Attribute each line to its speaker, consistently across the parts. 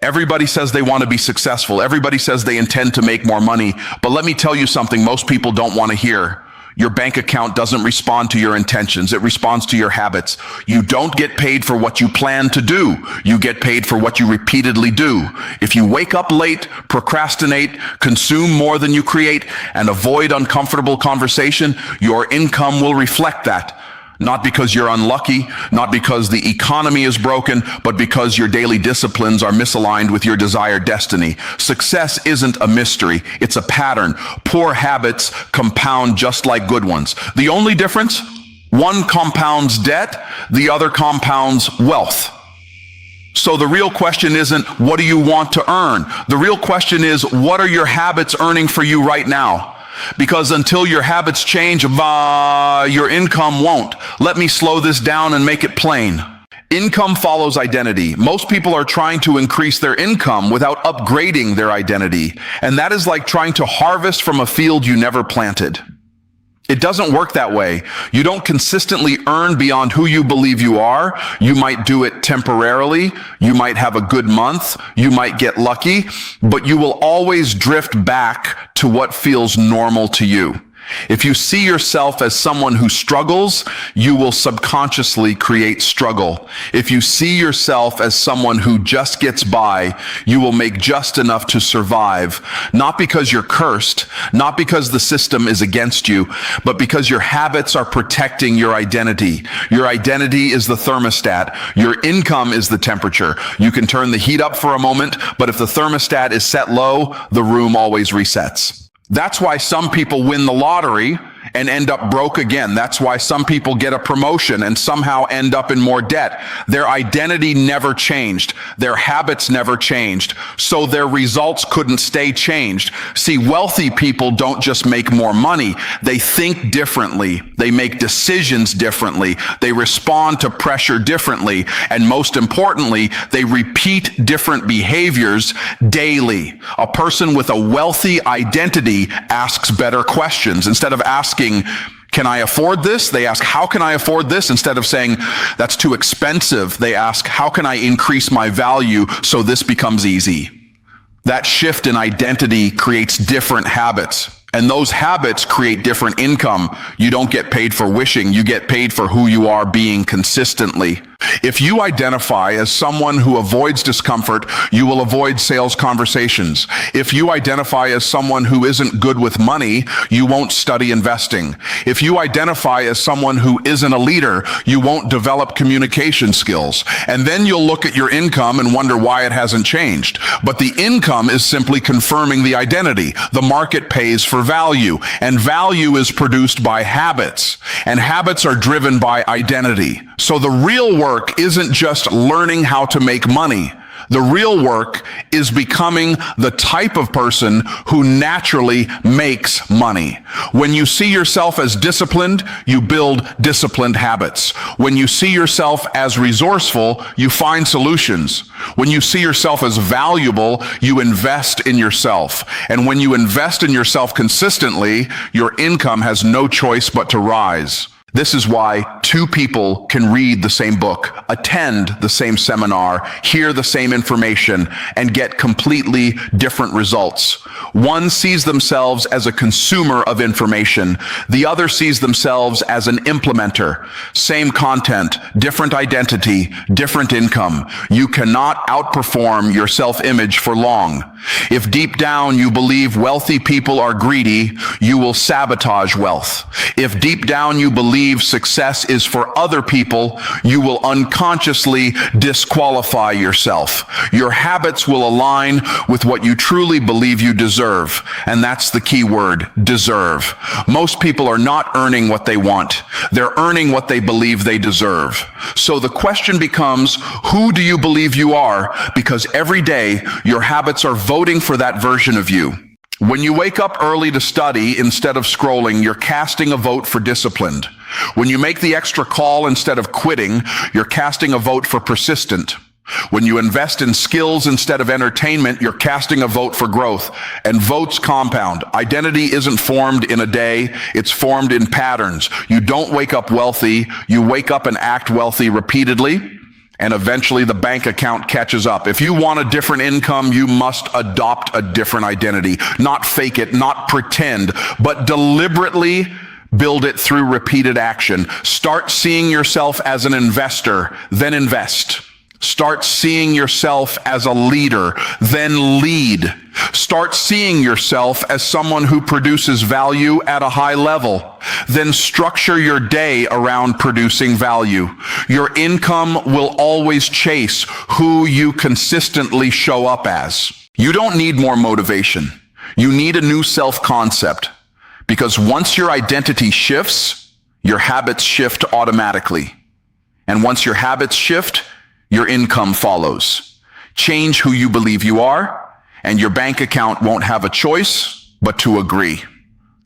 Speaker 1: Everybody says they want to be successful. Everybody says they intend to make more money. But let me tell you something most people don't want to hear. Your bank account doesn't respond to your intentions. It responds to your habits. You don't get paid for what you plan to do. You get paid for what you repeatedly do. If you wake up late, procrastinate, consume more than you create, and avoid uncomfortable conversation, your income will reflect that. Not because you're unlucky, not because the economy is broken, but because your daily disciplines are misaligned with your desired destiny. Success isn't a mystery, it's a pattern. Poor habits compound just like good ones. The only difference? One compounds debt, the other compounds wealth. So the real question isn't, what do you want to earn? The real question is, what are your habits earning for you right now? Because until your habits change, your income won't. Let me slow this down and make it plain. Income follows identity. Most people are trying to increase their income without upgrading their identity. And that is like trying to harvest from a field you never planted. It doesn't work that way. You don't consistently earn beyond who you believe you are. You might do it temporarily. You might have a good month. You might get lucky, but you will always drift back to what feels normal to you. If you see yourself as someone who struggles, you will subconsciously create struggle. If you see yourself as someone who just gets by, you will make just enough to survive, not because you're cursed, not because the system is against you, but because your habits are protecting your identity. Your identity is the thermostat. Your income is the temperature. You can turn the heat up for a moment, but if the thermostat is set low, the room always resets. That's why some people win the lottery and end up broke again. That's why some people get a promotion and somehow end up in more debt. Their identity never changed. Their habits never changed. So their results couldn't stay changed. See, wealthy people don't just make more money. They think differently. They make decisions differently. They respond to pressure differently. And most importantly, they repeat different behaviors daily. A person with a wealthy identity asks better questions. Instead of asking, can I afford this? They ask, how can I afford this? Instead of saying, that's too expensive, they ask, how can I increase my value so this becomes easy? That shift in identity creates different habits. And those habits create different income. You don't get paid for wishing, you get paid for who you are being consistently. If you identify as someone who avoids discomfort, you will avoid sales conversations. If you identify as someone who isn't good with money, you won't study investing. If you identify as someone who isn't a leader, you won't develop communication skills. And then you'll look at your income and wonder why it hasn't changed. But the income is simply confirming the identity. The market pays for value, and value is produced by habits, and habits are driven by identity. So the real work isn't just learning how to make money. The real work is becoming the type of person who naturally makes money. When you see yourself as disciplined, you build disciplined habits. When you see yourself as resourceful, you find solutions. When you see yourself as valuable, you invest in yourself. And when you invest in yourself consistently, your income has no choice but to rise. This is why two people can read the same book, attend the same seminar, hear the same information, and get completely different results. One sees themselves as a consumer of information. The other sees themselves as an implementer. Same content, different identity, different income. You cannot outperform your self-image for long. If deep down you believe wealthy people are greedy, you will sabotage wealth. If deep down you believe success is for other people, you will unconsciously disqualify yourself. Your habits will align with what you truly believe you deserve. And that's the key word, deserve. Most people are not earning what they want. They're earning what they believe they deserve. So the question becomes, who do you believe you are? Because every day, your habits are voting for that version of you. When you wake up early to study instead of scrolling, you're casting a vote for disciplined. When you make the extra call instead of quitting, you're casting a vote for persistent. When you invest in skills instead of entertainment, you're casting a vote for growth. And votes compound. Identity isn't formed in a day, it's formed in patterns. You don't wake up wealthy, you wake up and act wealthy repeatedly. And eventually the bank account catches up. If you want a different income, you must adopt a different identity. Not fake it, not pretend, but deliberately build it through repeated action. Start seeing yourself as an investor, then invest. Start seeing yourself as a leader, then lead. Start seeing yourself as someone who produces value at a high level. Then structure your day around producing value. Your income will always chase who you consistently show up as. You don't need more motivation. You need a new self-concept. Because once your identity shifts, your habits shift automatically. And once your habits shift, your income follows. Change who you believe you are, and your bank account won't have a choice but to agree.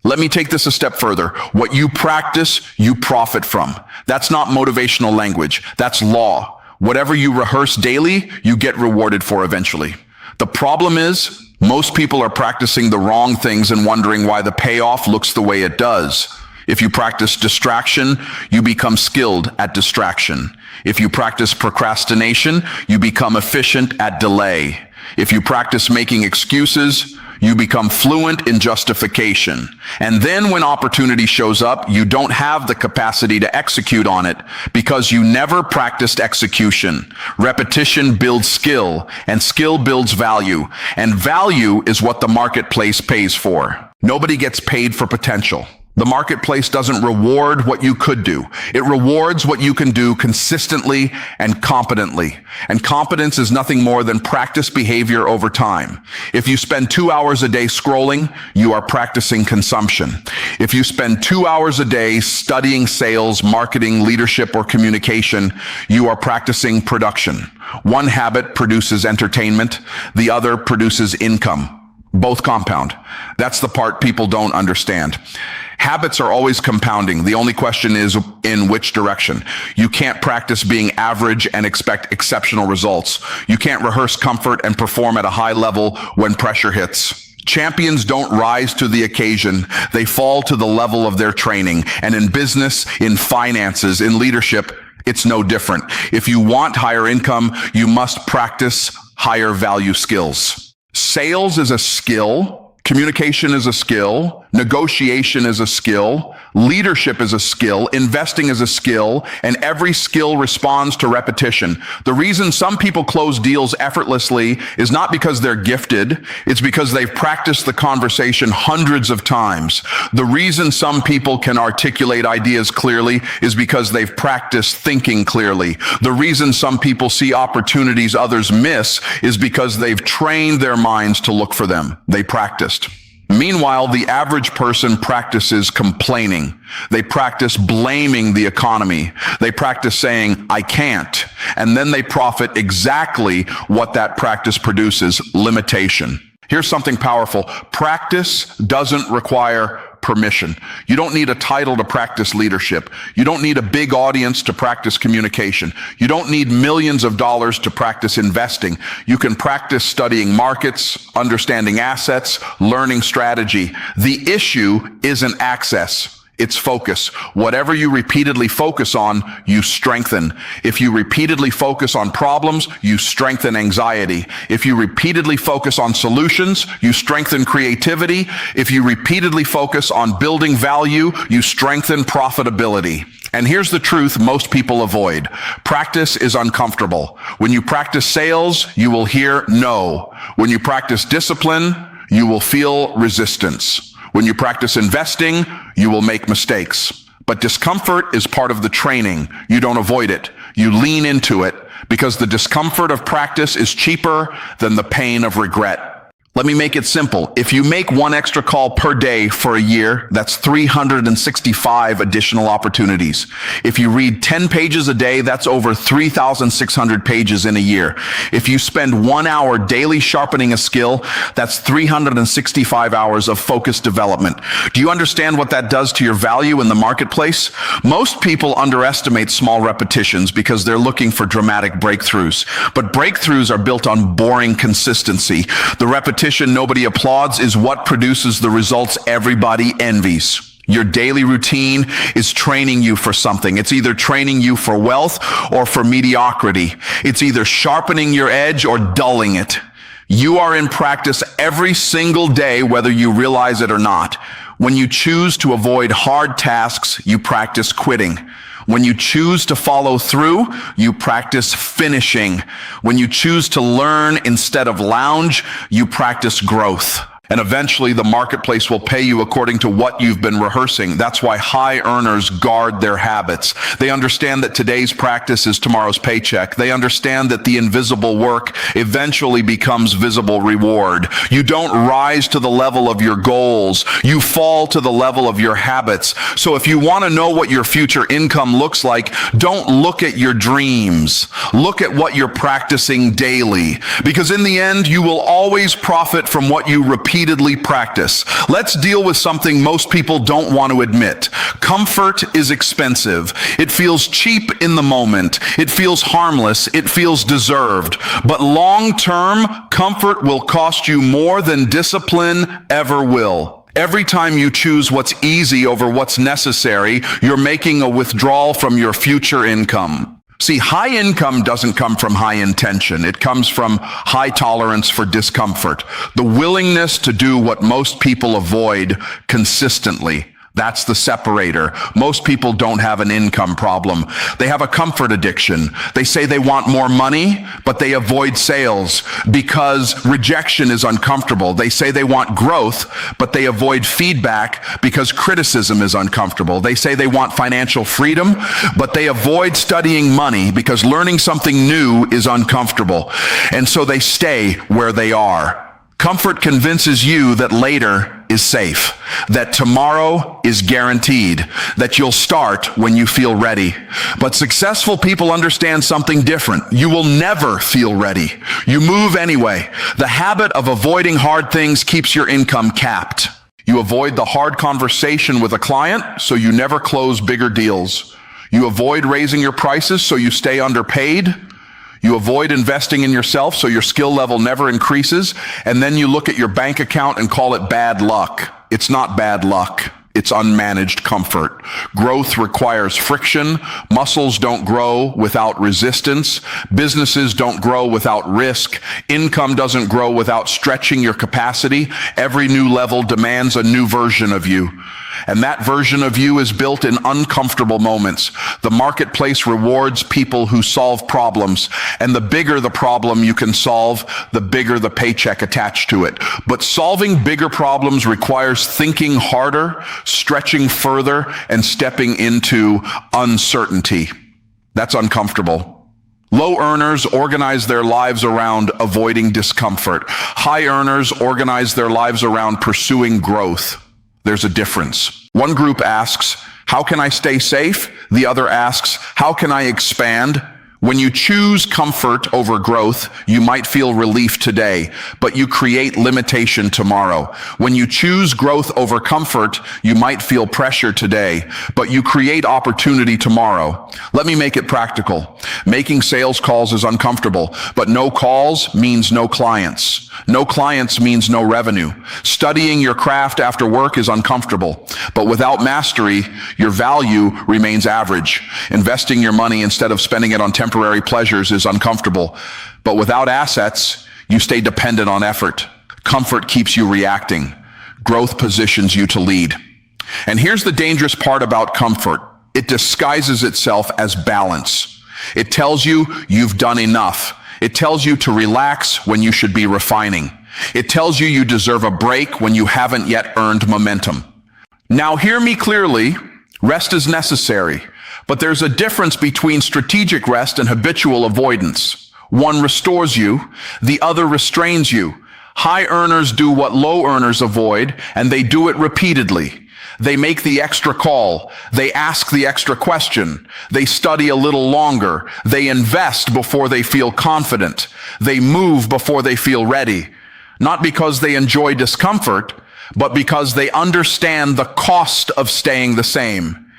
Speaker 1: Let me take this a step further. What you practice, you profit from. That's not motivational language. That's law. Whatever you rehearse daily, you get rewarded for eventually. The problem is, most people are practicing the wrong things and wondering why the payoff looks the way it does. If you practice distraction, you become skilled at distraction. If you practice procrastination, you become efficient at delay. If you practice making excuses, you become fluent in justification. And then when opportunity shows up, you don't have the capacity to execute on it because you never practiced execution. Repetition builds skill, and skill builds value. And value is what the marketplace pays for. Nobody gets paid for potential. The marketplace doesn't reward what you could do. It rewards what you can do consistently and competently. And competence is nothing more than practiced behavior over time. If you spend 2 hours a day scrolling, you are practicing consumption. If you spend 2 hours a day studying sales, marketing, leadership, or communication, you are practicing production. One habit produces entertainment, the other produces income. Both compound. That's the part people don't understand. Habits are always compounding. The only question is in which direction. You can't practice being average and expect exceptional results. You can't rehearse comfort and perform at a high level when pressure hits. Champions don't rise to the occasion. They fall to the level of their training. And in business, in finances, in leadership, it's no different. If you want higher income, you must practice higher value skills. Sales is a skill. Communication is a skill, negotiation is a skill, leadership is a skill, investing is a skill, and every skill responds to repetition. The reason some people close deals effortlessly is not because they're gifted, it's because they've practiced the conversation hundreds of times. The reason some people can articulate ideas clearly is because they've practiced thinking clearly. The reason some people see opportunities others miss is because they've trained their minds to look for them. They practiced. Meanwhile, the average person practices complaining. They practice blaming the economy. They practice saying, I can't. And then they profit exactly what that practice produces, limitation. Here's something powerful. Practice doesn't require permission. You don't need a title to practice leadership. You don't need a big audience to practice communication. You don't need millions of dollars to practice investing. You can practice studying markets, understanding assets, learning strategy. The issue isn't access. It's focus. Whatever you repeatedly focus on, you strengthen. If you repeatedly focus on problems, you strengthen anxiety. If you repeatedly focus on solutions, you strengthen creativity. If you repeatedly focus on building value, you strengthen profitability. And here's the truth most people avoid. Practice is uncomfortable. When you practice sales, you will hear no. When you practice discipline, you will feel resistance. When you practice investing, you will make mistakes. But discomfort is part of the training. You don't avoid it. You lean into it because the discomfort of practice is cheaper than the pain of regret. Let me make it simple. If you make one extra call per day for a year, that's 365 additional opportunities. If you read 10 pages a day, that's over 3,600 pages in a year. If you spend 1 hour daily sharpening a skill, that's 365 hours of focused development. Do you understand what that does to your value in the marketplace? Most people underestimate small repetitions because they're looking for dramatic breakthroughs. But breakthroughs are built on boring consistency. The repetition nobody applauds is what produces the results everybody envies. Your daily routine is training you for something. It's either training you for wealth or for mediocrity. It's either sharpening your edge or dulling it. You are in practice every single day, whether you realize it or not. When you choose to avoid hard tasks, you practice quitting. When you choose to follow through, you practice finishing. When you choose to learn instead of lounge, you practice growth. And eventually the marketplace will pay you according to what you've been rehearsing. That's why high earners guard their habits. They understand that today's practice is tomorrow's paycheck. They understand that the invisible work eventually becomes visible reward. You don't rise to the level of your goals. You fall to the level of your habits. So if you want to know what your future income looks like, don't look at your dreams. Look at what you're practicing daily. Because in the end, you will always profit from what you repeatedly practice. Let's deal with something most people don't want to admit. Comfort is expensive. It feels cheap in the moment. It feels harmless. It feels deserved. But long-term, comfort will cost you more than discipline ever will. Every time you choose what's easy over what's necessary, you're making a withdrawal from your future income. See, high income doesn't come from high intention. It comes from high tolerance for discomfort, the willingness to do what most people avoid consistently. That's the separator. Most people don't have an income problem. They have a comfort addiction. They say they want more money, but they avoid sales because rejection is uncomfortable. They say they want growth, but they avoid feedback because criticism is uncomfortable. They say they want financial freedom, but they avoid studying money because learning something new is uncomfortable. And so they stay where they are. Comfort convinces you that later is safe, that tomorrow is guaranteed, that you'll start when you feel ready. But successful people understand something different. You will never feel ready. You move anyway. The habit of avoiding hard things keeps your income capped. You avoid the hard conversation with a client, so you never close bigger deals. You avoid raising your prices, so you stay underpaid. You avoid investing in yourself so your skill level never increases, and then you look at your bank account and call it bad luck. It's not bad luck. It's unmanaged comfort. Growth requires friction. Muscles don't grow without resistance. Businesses don't grow without risk. Income doesn't grow without stretching your capacity. Every new level demands a new version of you. And that version of you is built in uncomfortable moments. The marketplace rewards people who solve problems. And the bigger the problem you can solve, the bigger the paycheck attached to it. But solving bigger problems requires thinking harder, stretching further, and stepping into uncertainty. That's uncomfortable. Low earners organize their lives around avoiding discomfort. High earners organize their lives around pursuing growth. There's a difference. One group asks, how can I stay safe? The other asks, how can I expand? When you choose comfort over growth, you might feel relief today, but you create limitation tomorrow. When you choose growth over comfort, you might feel pressure today, but you create opportunity tomorrow. Let me make it practical. Making sales calls is uncomfortable, but no calls means no clients. No clients means no revenue. Studying your craft after work is uncomfortable, but without mastery, your value remains average. Investing your money instead of spending it on temporary pleasures is uncomfortable, but without assets, you stay dependent on effort. Comfort keeps you reacting. Growth positions you to lead. And here's the dangerous part about comfort. It disguises itself as balance. It tells you you've done enough. It tells you to relax when you should be refining. It tells you you deserve a break when you haven't yet earned momentum. Now hear me clearly, rest is necessary, but there's a difference between strategic rest and habitual avoidance. One restores you, the other restrains you. High earners do what low earners avoid, and they do it repeatedly. They make the extra call. They ask the extra question. They study a little longer. They invest before they feel confident. They move before they feel ready. Not because they enjoy discomfort, but because they understand the cost of staying the same.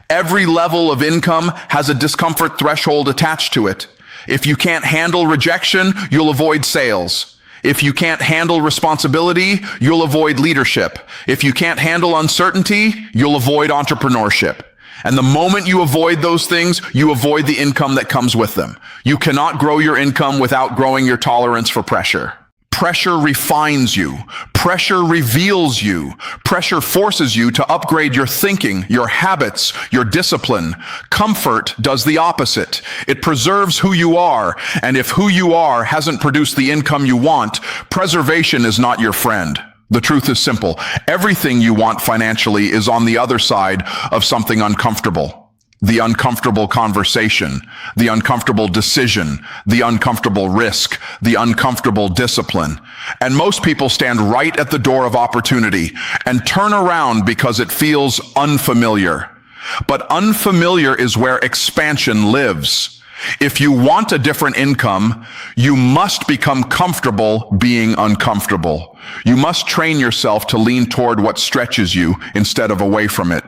Speaker 1: Every level of income has a discomfort threshold attached to it. If you can't handle rejection, you'll avoid sales. If you can't handle responsibility, you'll avoid leadership. If you can't handle uncertainty, you'll avoid entrepreneurship. And the moment you avoid those things, you avoid the income that comes with them. You cannot grow your income without growing your tolerance for pressure. Pressure refines you. Pressure reveals you. Pressure forces you to upgrade your thinking, your habits, your discipline. Comfort does the opposite. It preserves who you are. And if who you are hasn't produced the income you want, preservation is not your friend. The truth is simple. Everything you want financially is on the other side of something uncomfortable. The uncomfortable conversation, the uncomfortable decision, the uncomfortable risk, the uncomfortable discipline. And most people stand right at the door of opportunity and turn around because it feels unfamiliar. But unfamiliar is where expansion lives. If you want a different income, you must become comfortable being uncomfortable. You must train yourself to lean toward what stretches you instead of away from it.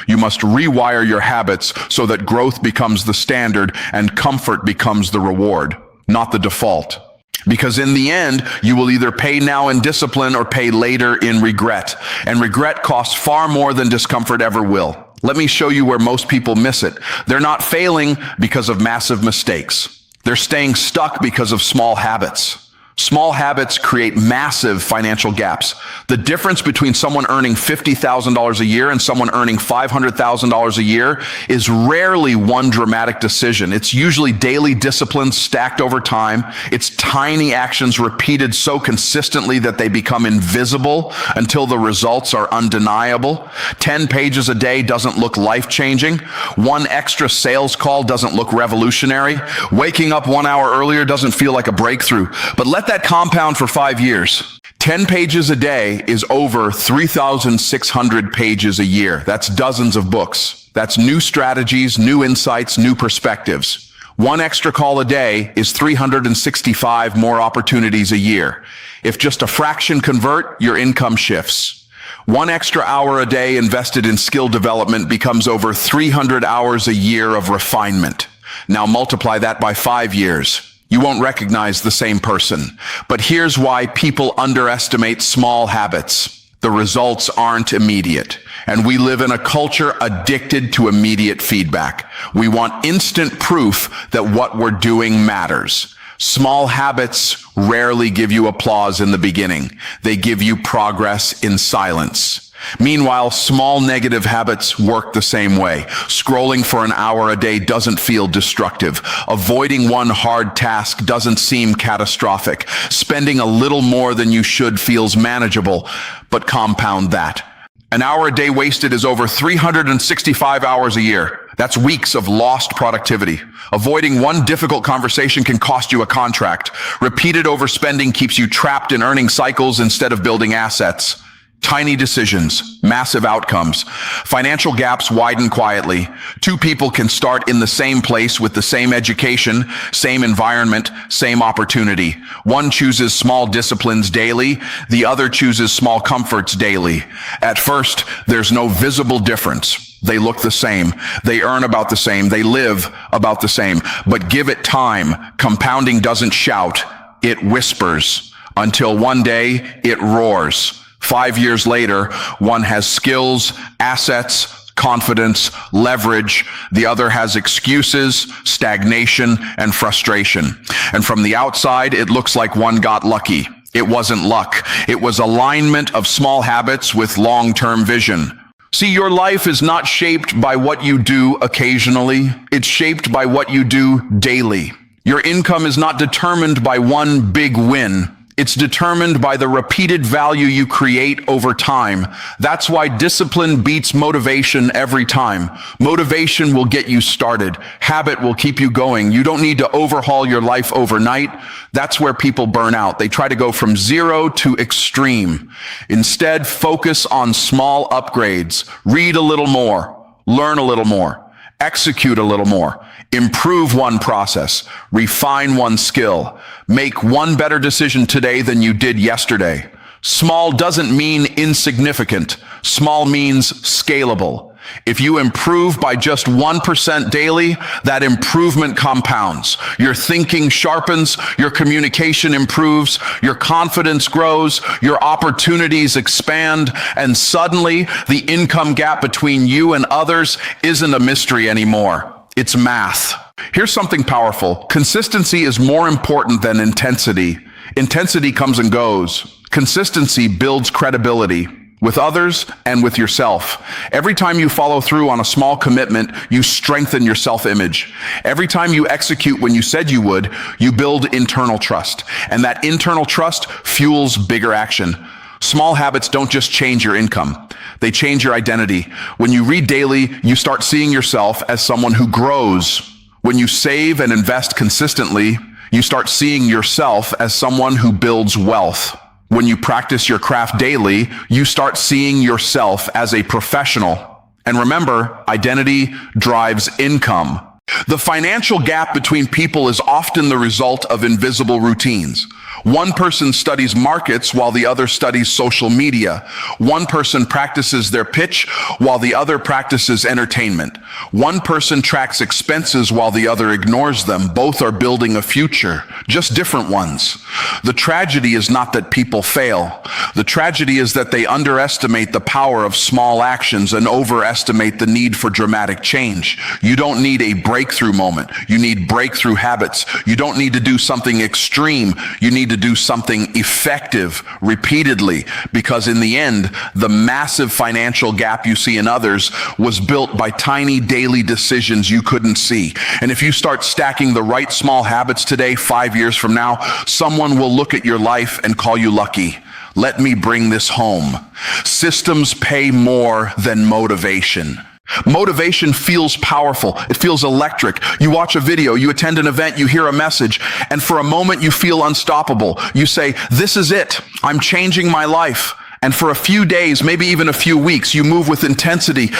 Speaker 1: You must rewire your habits so that growth becomes the standard and comfort becomes the reward, not the default. Because in the end, you will either pay now in discipline or pay later in regret. And regret costs far more than discomfort ever will. Let me show you where most people miss it. They're not failing because of massive mistakes. They're staying stuck because of small habits. Small habits create massive financial gaps. The difference between someone earning $50,000 a year and someone earning $500,000 a year is rarely one dramatic decision. It's usually daily disciplines stacked over time. It's tiny actions repeated so consistently that they become invisible until the results are undeniable. 10 pages a day doesn't look life-changing. One extra sales call doesn't look revolutionary. Waking up 1 hour earlier doesn't feel like a breakthrough. But let that compound for 5 years. 10 pages a day is over 3,600 pages a year. That's dozens of books. That's new strategies, new insights, new perspectives. One extra call a day is 365 more opportunities a year. If just a fraction convert, your income shifts. One extra hour a day invested in skill development becomes over 300 hours a year of refinement. Now multiply that by 5 years. You won't recognize the same person. But here's why people underestimate small habits. The results aren't immediate. And we live in a culture addicted to immediate feedback. We want instant proof that what we're doing matters. Small habits rarely give you applause in the beginning. They give you progress in silence. Meanwhile, small negative habits work the same way. Scrolling for an hour a day doesn't feel destructive. Avoiding one hard task doesn't seem catastrophic. Spending a little more than you should feels manageable, but compound that. An hour a day wasted is over 365 hours a year. That's weeks of lost productivity. Avoiding one difficult conversation can cost you a contract. Repeated overspending keeps you trapped in earning cycles instead of building assets. Tiny decisions, massive outcomes. Financial gaps widen quietly. Two people can start in the same place with the same education, same environment, same opportunity. One chooses small disciplines daily. The other chooses small comforts daily. At first, there's no visible difference. They look the same. They earn about the same. They live about the same. But give it time. Compounding doesn't shout. It whispers until one day it roars. 5 years later, one has skills, assets, confidence, leverage. The other has excuses, stagnation, and frustration. And from the outside, it looks like one got lucky. It wasn't luck. It was alignment of small habits with long-term vision. See, your life is not shaped by what you do occasionally. It's shaped by what you do daily. Your income is not determined by one big win. It's determined by the repeated value you create over time. That's why discipline beats motivation every time. Motivation will get you started. Habit will keep you going. You don't need to overhaul your life overnight. That's where people burn out. They try to go from zero to extreme. Instead, focus on small upgrades. Read a little more. Learn a little more. Execute a little more. Improve one process. Refine one skill. Make one better decision today than you did yesterday. Small doesn't mean insignificant. Small means scalable. If you improve by just 1% daily, that improvement compounds. Your thinking sharpens, your communication improves, your confidence grows, your opportunities expand, and suddenly the income gap between you and others isn't a mystery anymore. It's math. Here's something powerful. Consistency is more important than intensity. Intensity comes and goes. Consistency builds credibility with others and with yourself. Every time you follow through on a small commitment, you strengthen your self-image. Every time you execute when you said you would, you build internal trust. And that internal trust fuels bigger action. Small habits don't just change your income. They change your identity. When you read daily, you start seeing yourself as someone who grows. When you save and invest consistently, you start seeing yourself as someone who builds wealth. When you practice your craft daily, you start seeing yourself as a professional. And remember, identity drives income. The financial gap between people is often the result of invisible routines. One person studies markets while the other studies social media. One person practices their pitch while the other practices entertainment. One person tracks expenses while the other ignores them. Both are building a future, just different ones. The tragedy is not that people fail. The tragedy is that they underestimate the power of small actions and overestimate the need for dramatic change. You don't need a breakthrough moment. You need breakthrough habits. You don't need to do something extreme. You need to do something effective repeatedly, because in the end, the massive financial gap you see in others was built by tiny daily decisions you couldn't see. And if you start stacking the right small habits today, 5 years from now, someone will look at your life and call you lucky. Let me bring this home. Systems pay more than motivation. Motivation feels powerful. It feels electric. You watch a video, you attend an event, you hear a message, and for a moment you feel unstoppable. You say, this is it. I'm changing my life. And for a few days, maybe even a few weeks, you move with intensity.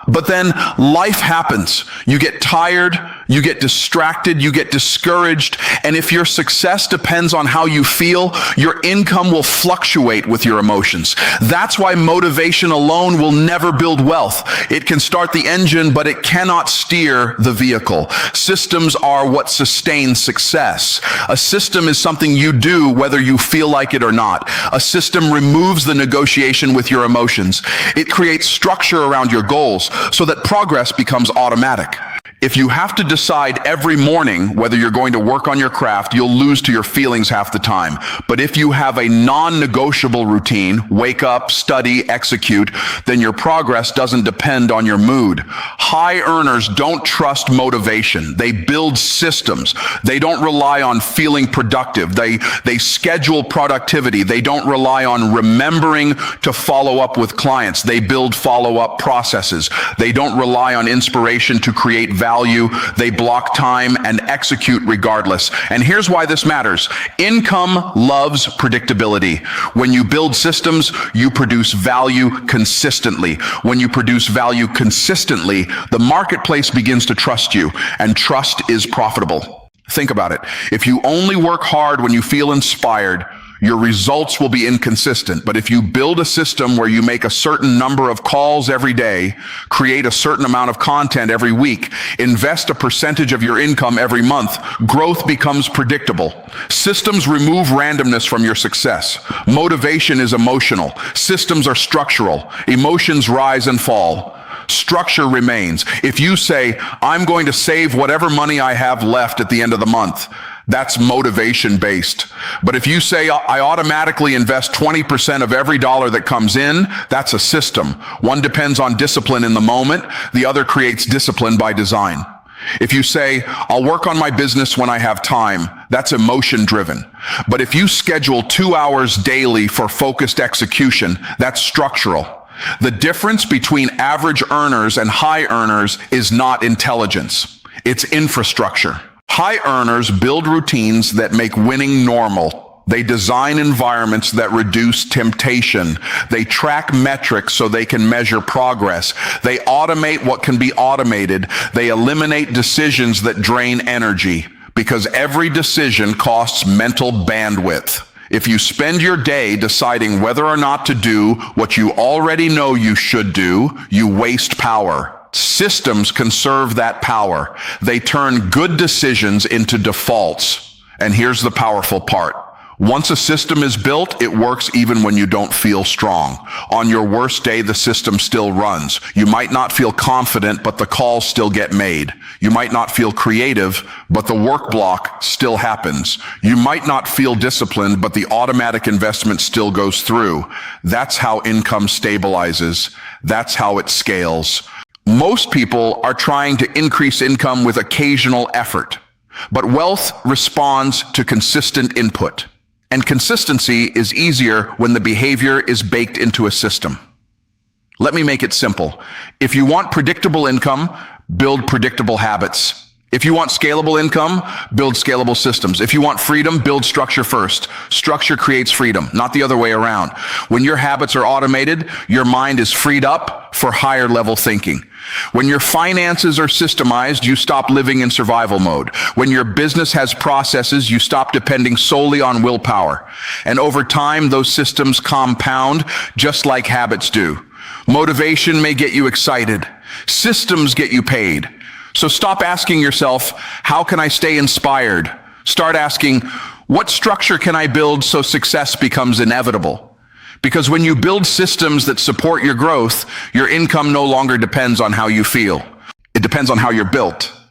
Speaker 1: But then life happens. You get tired, you get distracted, you get discouraged. And if your success depends on how you feel, your income will fluctuate with your emotions. That's why motivation alone will never build wealth. It can start the engine, but it cannot steer the vehicle. Systems are what sustain success. A system is something you do whether you feel like it or not. A system removes the negotiation with your emotions. It creates structure around your goals so that progress becomes automatic. If you have to decide every morning whether you're going to work on your craft, you'll lose to your feelings half the time. But if you have a non-negotiable routine, wake up, study, execute, then your progress doesn't depend on your mood. High earners don't trust motivation. They build systems. They don't rely on feeling productive. They schedule productivity. They don't rely on remembering to follow up with clients. They build follow-up processes. They don't rely on inspiration to create value. They block time and execute regardless. And here's why this matters. Income loves predictability. When you build systems, you produce value consistently. When you produce value consistently, the marketplace begins to trust you, and trust is profitable. Think about it. If you only work hard when you feel inspired, your results will be inconsistent. But if you build a system where you make a certain number of calls every day, create a certain amount of content every week, invest a percentage of your income every month, growth becomes predictable. Systems remove randomness from your success. Motivation is emotional. Systems are structural. Emotions rise and fall. Structure remains. If you say, I'm going to save whatever money I have left at the end of the month, that's motivation based. But if you say, I automatically invest 20% of every dollar that comes in, that's a system. One depends on discipline in the moment. The other creates discipline by design. If you say, I'll work on my business when I have time, that's emotion driven. But if you schedule 2 hours daily for focused execution, that's structural. The difference between average earners and high earners is not intelligence. It's infrastructure. High earners build routines that make winning normal. They design environments that reduce temptation. They track metrics so they can measure progress. They automate what can be automated. They eliminate decisions that drain energy, because every decision costs mental bandwidth. If you spend your day deciding whether or not to do what you already know you should do, you waste power. Systems conserve that power. They turn good decisions into defaults. And here's the powerful part. Once a system is built, it works even when you don't feel strong. On your worst day, the system still runs. You might not feel confident, but the calls still get made. You might not feel creative, but the work block still happens. You might not feel disciplined, but the automatic investment still goes through. That's how income stabilizes. That's how it scales. Most people are trying to increase income with occasional effort, but wealth responds to consistent input. And consistency is easier when the behavior is baked into a system. Let me make it simple. If you want predictable income, build predictable habits. If you want scalable income, build scalable systems. If you want freedom, build structure first. Structure creates freedom, not the other way around. When your habits are automated, your mind is freed up for higher level thinking. When your finances are systemized, you stop living in survival mode. When your business has processes, you stop depending solely on willpower. And over time, those systems compound just like habits do. Motivation may get you excited. Systems get you paid. So stop asking yourself, how can I stay inspired? Start asking, what structure can I build so success becomes inevitable? Because when you build systems that support your growth, your income no longer depends on how you feel. It depends on how you're built.